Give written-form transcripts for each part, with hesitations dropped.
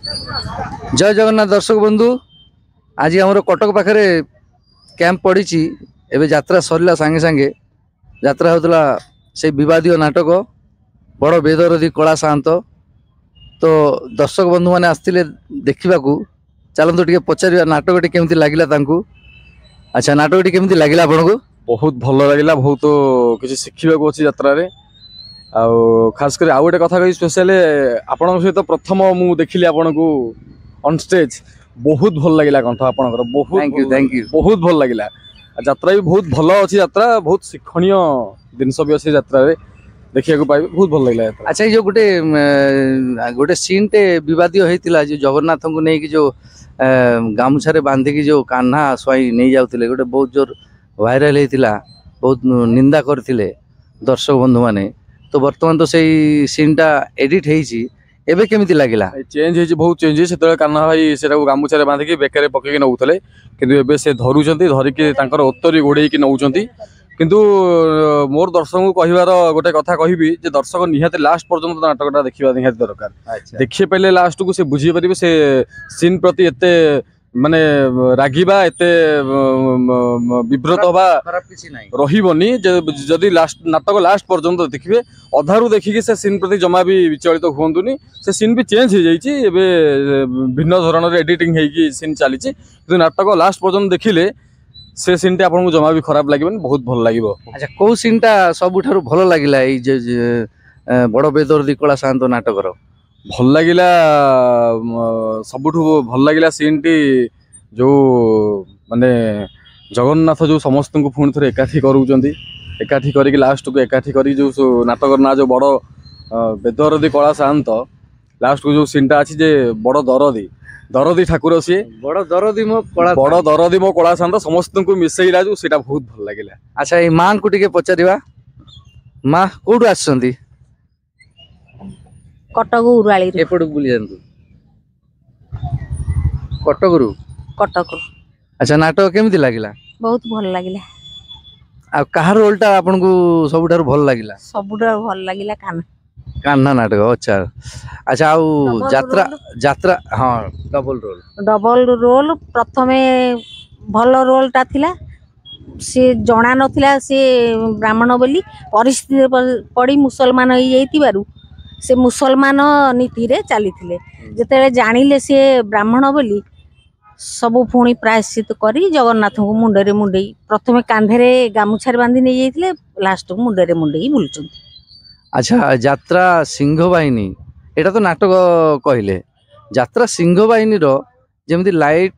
जय जगन्नाथ दर्शक बंधु आज आम कटक पाखे कैंप पड़ी एवं यात्रा सरला सांगे सांगे यात्रा होता से विवादीय नाटक बड़ बेदरदी कला सात तो दर्शक बंधु मैंने आसते देखा चलते टे पचार नाटक टी केमती लगिला। अच्छा नाटक टी केमती लगिला आपन को? बहुत भल लगे बहुत किसी शिखा अच्छी यात्रा खास कर आउ गोटे कथा कही स्पेशल आपण सहित प्रथम मु देखिली आपन को ऑन स्टेज बहुत भल लगे कंठ आपणकर बहुत बहुत भल लगे यात्रा भी बहुत भल अच्छी यात्रा बहुत शिक्षणीय जिनस भी अच्छी यात्रा देखा पाइबे बहुत भल लगे। अच्छा ये जो गोटे गोटे सीन टे विवादी होता जो जगन्नाथ को लेकिन जो गामुछारे बांधिकी जो कान्हा स्वाई नहीं जाते गोटे बहुत जोर वायरल होता बहुत निंदा करते दर्शक बंधु मैंने तो बर्तमान तो सही सीनटा एडिट एबे केमिति लागिला? चेंज है बहुत चेंज है से कान्हा भाई से गामुछारे बांधिकी बेकार पकईक नौले कि से धरुंच धरिकी उत्तरी गोड़े नौकरी किंतु मोर दर्शक को कहबार गोटे कथा कहबी जे दर्शक निहाती लास्ट पर्यंत नाटकटा देखा निहाती दरकार देखिए पहले लास्ट को से बुझी पारे से सीन प्रति एते माने रागिबा एते विब्रत हवा रही जदि लास्ट नाटक लास्ट पर्यंत देखिए अधारू देखिए से सीन प्रति जमा भी विचलित हुंतुनी से सीन भी चेंज हो जाइए भिन्न धरण एडिटिंग होगी सीन चली नाटक लास्ट पर्यंत देखिले से सीन टा आपको जमा भी खराब लगे बहुत भल लगे। अच्छा कौ सीन टा सबुठारु भल लगिला बड़ बेदर्दी कला सात नाटक भल लगिला सबुठु भल लगिला सीन टी जो माने जगन्नाथ जो समस्त को पुणी थे एकाठी करूँगी एकाठी करके लास्ट को एकाठी कर जो नाटक ना जो बड़ बेदरदी कला सात लास्ट को जो सीन टा अच्छी जे बड़ दरदी दरदी ठाकुर सी बड़ दरदी मो कला शांत समस्त को मिसेला जो सीटा बहुत भल लगे। अच्छा ये माँ को टिके पचारिबा माँ कोठु आछंती? कटक उराली एपटू बुली जानतु कटकरू कटक। अच्छा नाटक केमिति लागिला? बहुत भल लागिला। आ कहार रोलटा आपन को सबुठारु भल लागिला? सबुठारु भल लागिला कान्हा नाटक। अच्छा अच्छा आउ यात्रा यात्रा हाँ डबल रोल प्रथमे भल रोलटा थिला से जना नथिला से ब्राह्मण बोली परिस्थिति पड़ी मुसलमान हो जाइतिबारु से मुसलमान नीति रे चली जेते जानिले से ब्राह्मण बोली सबु पुणी प्रायश्चित करी जगन्नाथ को मुंडरे मुंडई प्रथमे कांधे गामुछार बांधी नहीं जाइतिले लास्ट को मुंडरे मुंडई बुलुचंती। अच्छा यात्रा सिंह बाहिनी एटा तो नाटक कहले यात्रा सिंह बाहिनी रो जेमती light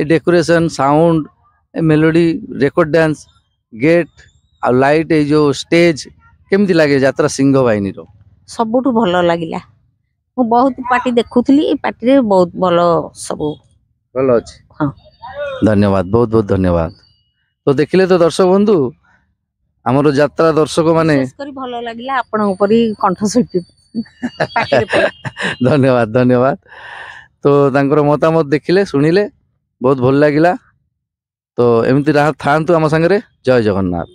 decoration sound melody record dance gate आ लाइट ए जो स्टेज केमती लगे यात्रा सिंह बाहिनी रो? सबुठु भल लागिला। मु बहुत पार्टी देखुथली पार्टी रे बहुत भल सब भल अछि। हाँ धन्यवाद बहुत बहुत धन्यवाद। तो देखिले तो दर्शक बंधु आमर यात्रा दर्शक माने भल लगिला आपण ऊपरी कंठशिल्पी धन्यवाद धन्यवाद। तो तांकर मतामत देखिले सुनिले बहुत भल लागिला। तो एमती था आम संगे जय जगन्नाथ।